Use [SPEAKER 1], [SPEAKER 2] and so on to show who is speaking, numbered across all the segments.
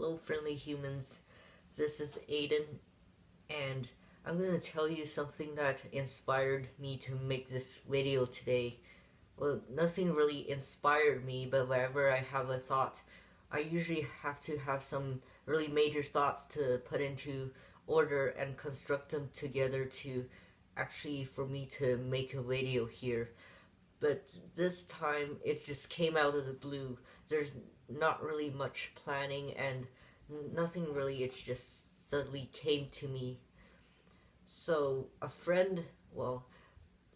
[SPEAKER 1] Hello, friendly humans. This is Aiden, and I'm gonna tell you something that inspired me to make this video today. Well, nothing really inspired me, but whenever I have a thought, I usually have to have some really major thoughts to put into order and construct them together to actually for me to make a video here. But this time it just came out of the blue. There's not really much planning and nothing really, it just suddenly came to me. So, a friend, well,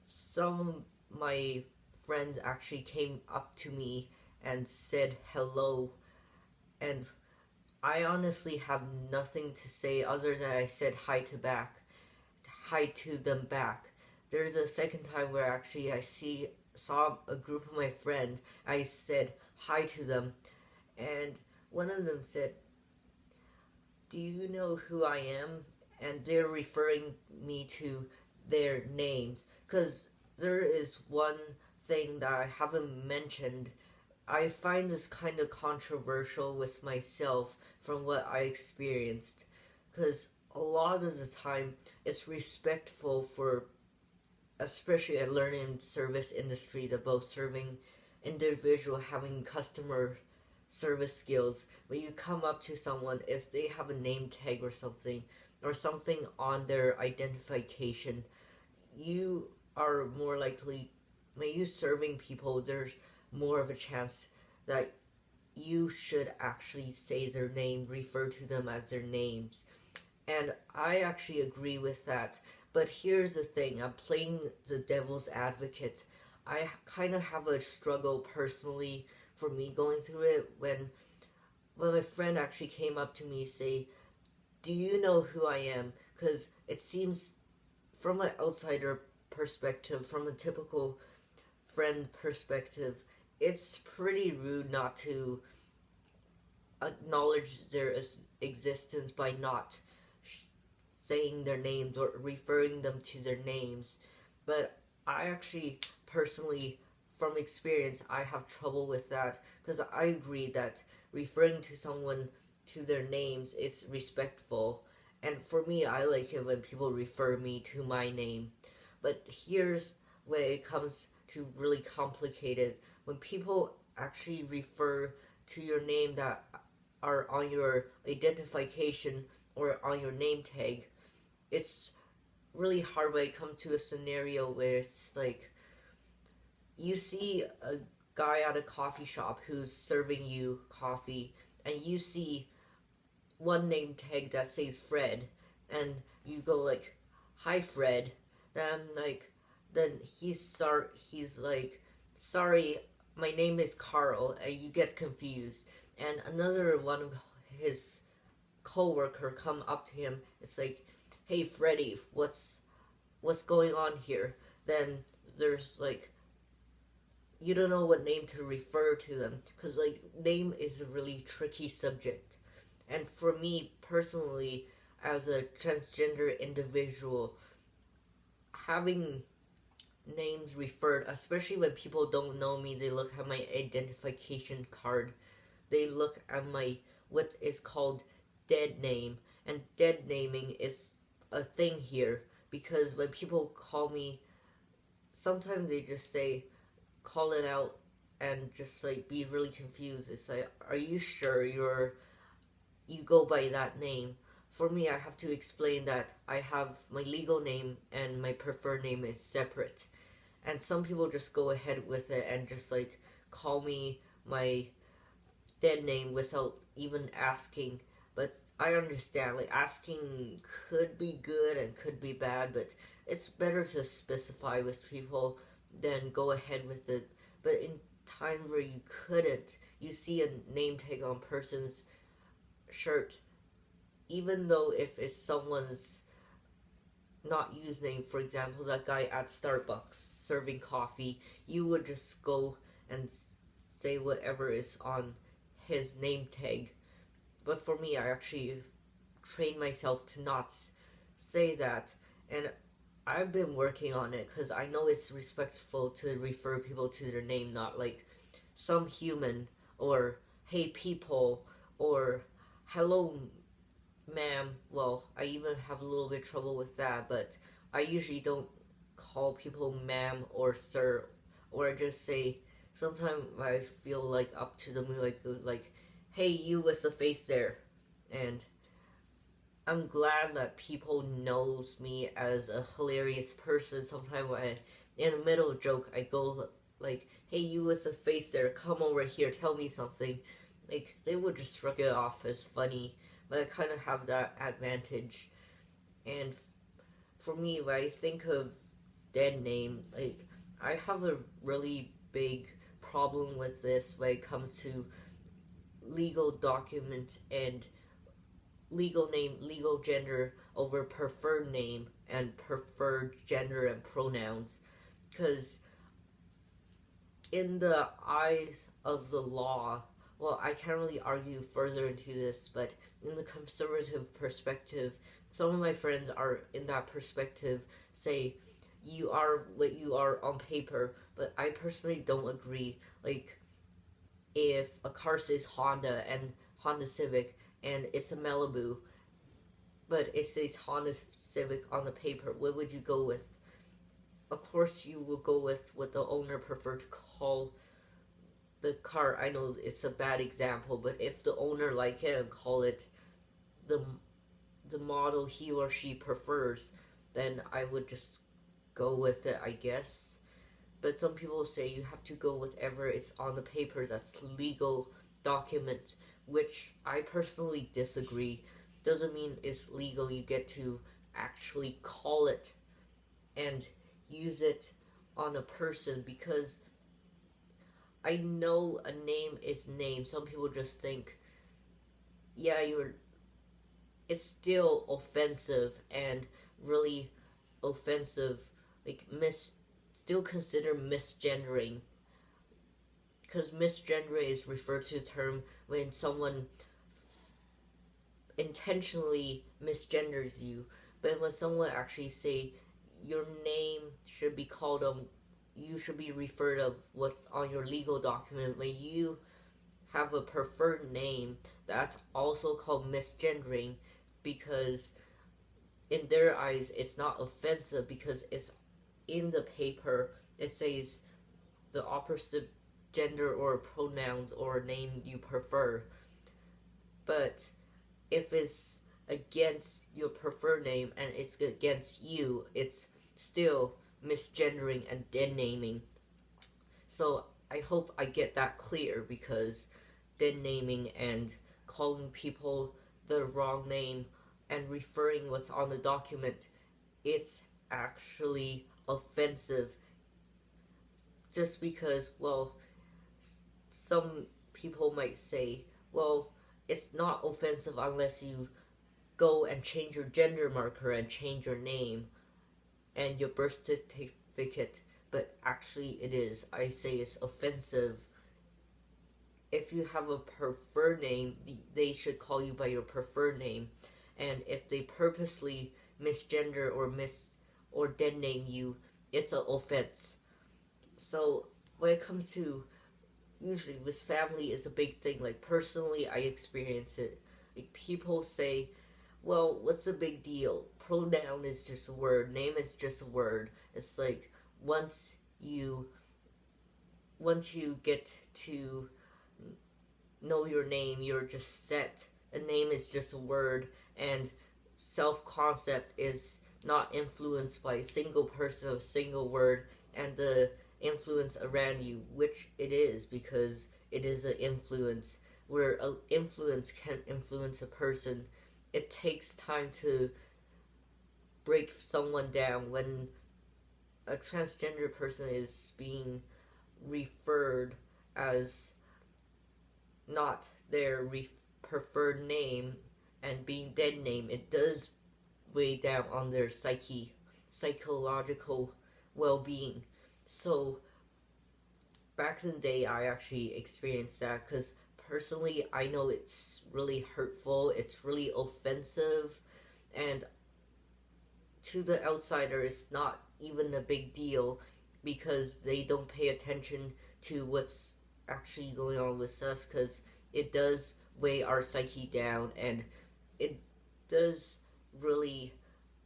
[SPEAKER 1] some of my friends actually came up to me and said hello, and I honestly have nothing to say other than I said hi to them back. There's a second time where actually saw a group of my friends. I said hi to them, and one of them said, "Do you know who I am?" And they're referring me to their names because there is one thing that I haven't mentioned. I find this kind of controversial with myself from what I experienced because a lot of the time it's respectful for, especially at learning service industry, the both serving individual having customer service skills. When you come up to someone, if they have a name tag or something on their identification, you are more likely, when you serving people, there's more of a chance that you should actually say their name, refer to them as their names. And I actually agree with that. But here's the thing, I'm playing the devil's advocate. I kind of have a struggle personally for me going through it when my friend actually came up to me say, "Do you know who I am?" Because it seems from an outsider perspective, from a typical friend perspective, it's pretty rude not to acknowledge their existence by not saying their names or referring them to their names. But I actually personally, from experience, I have trouble with that because I agree that referring to someone to their names is respectful. And for me, I like it when people refer me to my name. But here's where it comes to really complicated. When people actually refer to your name that are on your identification or on your name tag, it's really hard when it comes to a scenario where it's like you see a guy at a coffee shop who's serving you coffee and you see one name tag that says Fred and you go like, "Hi Fred." Then he's like, "Sorry, my name is Carl," and you get confused. And another one of his coworker come up to him, it's like, "Hey Freddy, what's going on here?" Then there's like, you don't know what name to refer to them because like name is a really tricky subject. And for me personally, as a transgender individual, having names referred, especially when people don't know me, they look at my identification card, they look at my what is called dead name, and dead naming is a thing here because when people call me, sometimes they just say, call it out and just like be really confused. It's like, "Are you sure you go by that name?" For me, I have to explain that I have my legal name and my preferred name is separate. And some people just go ahead with it and just like call me my dead name without even asking. But I understand, like, asking could be good and could be bad, but it's better to specify with people than go ahead with it. But in times where you couldn't, you see a name tag on person's shirt, even though if it's someone's not username, for example, that guy at Starbucks serving coffee, you would just go and say whatever is on his name tag. But for me, I actually trained myself to not say that, and I've been working on it because I know it's respectful to refer people to their name, not like some human or hey people or hello, ma'am. Well, I even have a little bit of trouble with that, but I usually don't call people ma'am or sir, or I just say, sometimes I feel like up to the moon, like, hey, you with the face there. And I'm glad that people knows me as a hilarious person. Sometimes I, in the middle of a joke, I go like, "Hey, you with the face there, come over here, tell me something." Like they would just shrug it off as funny, but I kind of have that advantage. And for me, when I think of dead name, like I have a really big problem with this when it comes to legal documents and legal name, legal gender over preferred name and preferred gender and pronouns. Because in the eyes of the law, well, I can't really argue further into this, but in the conservative perspective, some of my friends are in that perspective, say, you are what you are on paper, but I personally don't agree. Like, if a car says Honda and Honda Civic and it's a Malibu, but it says Honda Civic on the paper, what would you go with? Of course, you will go with what the owner preferred to call the car. I know it's a bad example, but if the owner like it and call it the the model he or she prefers, then I would just go with it, I guess. But some people say you have to go with whatever it's on the paper that's legal document, which I personally disagree. Doesn't mean it's legal. You get to actually call it and use it on a person, because I know a name is name. Some people just think, yeah, you're. It's still offensive and really offensive. Like still consider misgendering, because misgendering is referred to a term when someone intentionally misgenders you. But when someone actually say your name should be called you should be referred of what's on your legal document. When you have a preferred name, that's also called misgendering, because in their eyes it's not offensive because it's in the paper. It says the opposite gender or pronouns or name you prefer. But if it's against your preferred name and it's against you, it's still misgendering and dead naming. So I hope I get that clear, because dead naming and calling people the wrong name and referring what's on the document, it's actually offensive. Just because, well, some people might say, well, it's not offensive unless you go and change your gender marker and change your name and your birth certificate, but actually it is. I say it's offensive. If you have a preferred name, they should call you by your preferred name. And if they purposely misgender or dead name you, it's an offense. So when it comes to, usually with family is a big thing. Like personally, I experience it. Like people say, well, what's the big deal? Pronoun is just a word. Name is just a word. It's like once you get to know your name, you're just set. A name is just a word, and self-concept is not influenced by a single person or a single word, and the influence around you, which it is, because it is an influence. Where an influence can influence a person, it takes time to break someone down. When a transgender person is being referred as not their preferred name and being dead name, it does weigh down on their psychological well-being. So back in the day, I actually experienced that, because personally I know it's really hurtful, it's really offensive, and to the outsider it's not even a big deal, because they don't pay attention to what's actually going on with us, because it does weigh our psyche down, and it does really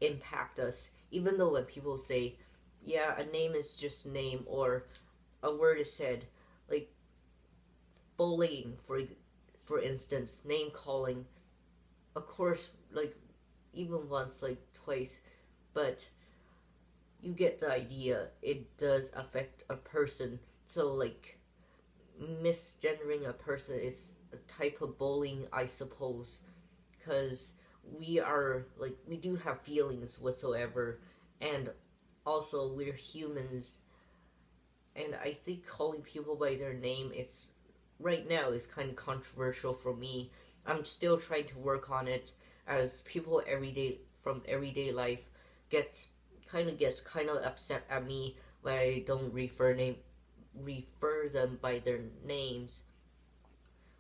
[SPEAKER 1] impact us. Even though when people say, yeah, a name is just a name, or a word is said, like bullying, for instance, name calling, of course, like even once, like twice, but you get the idea. It does affect a person. So like misgendering a person is a type of bullying, I suppose, because we do have feelings whatsoever, and also we're humans, and I think calling people by their name, it's right now is kind of controversial for me. I'm still trying to work on it, as people from everyday life gets kind of upset at me when I don't refer them by their names,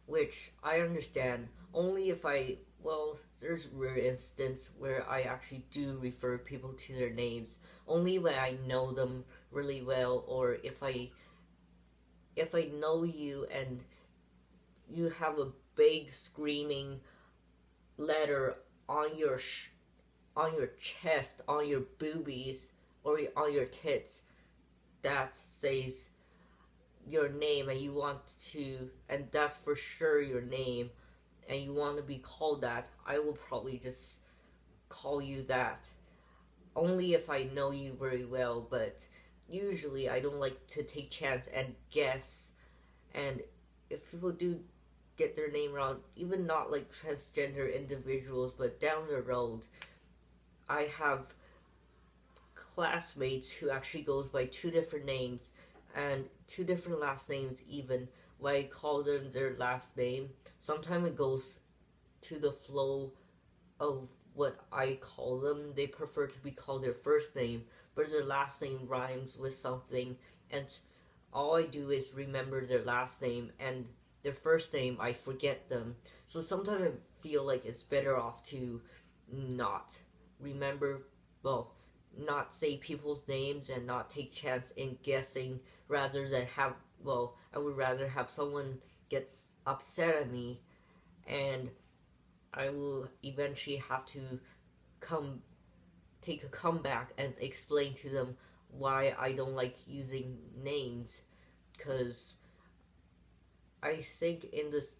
[SPEAKER 1] which I understand only if there's rare instance where I actually do refer people to their names, only when I know them really well, or if I know you and you have a big screaming letter on on your chest, on your boobies, or on your tits that says your name, and you want to, and that's for sure your name, and you want to be called that, I will probably just call you that. Only if I know you very well, but usually I don't like to take chance and guess. And if people do get their name wrong, even not like transgender individuals, but down the road, I have classmates who actually goes by two different names and two different last names, even when I call them their last name. Sometimes it goes to the flow of what I call them. They prefer to be called their first name, but their last name rhymes with something, and all I do is remember their last name, and their first name I forget them. So sometimes I feel like it's better off to not remember, well, not say people's names and not take chance in guessing, rather than I would rather have someone gets upset at me, and I will eventually have to come take a comeback and explain to them why I don't like using names, because I think in this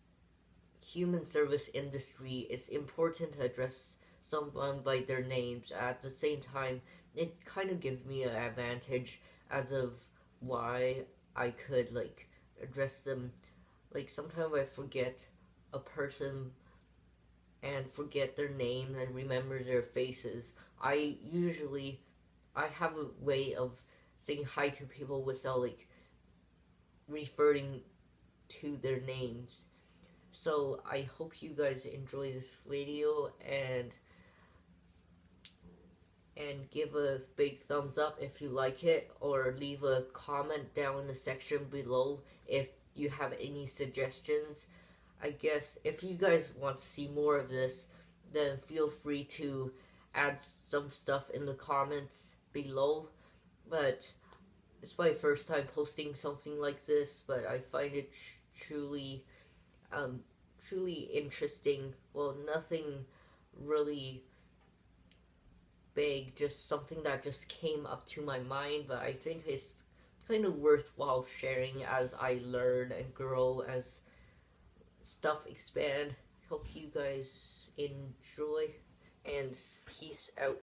[SPEAKER 1] human service industry it's important to address someone by their names. At the same time, it kind of gives me an advantage as of why I could like address them. Like sometimes I forget a person and forget their names and remember their faces. I have a way of saying hi to people without like referring to their names. So I hope you guys enjoy this video, and give a big thumbs up if you like it, or leave a comment down in the section below if you have any suggestions. I guess if you guys want to see more of this, then feel free to add some stuff in the comments below. But it's my first time posting something like this, but I find it truly interesting. Well, nothing really big, just something that just came up to my mind, but I think it's kind of worthwhile sharing as I learn and grow, as stuff expand. Hope you guys enjoy, and peace out.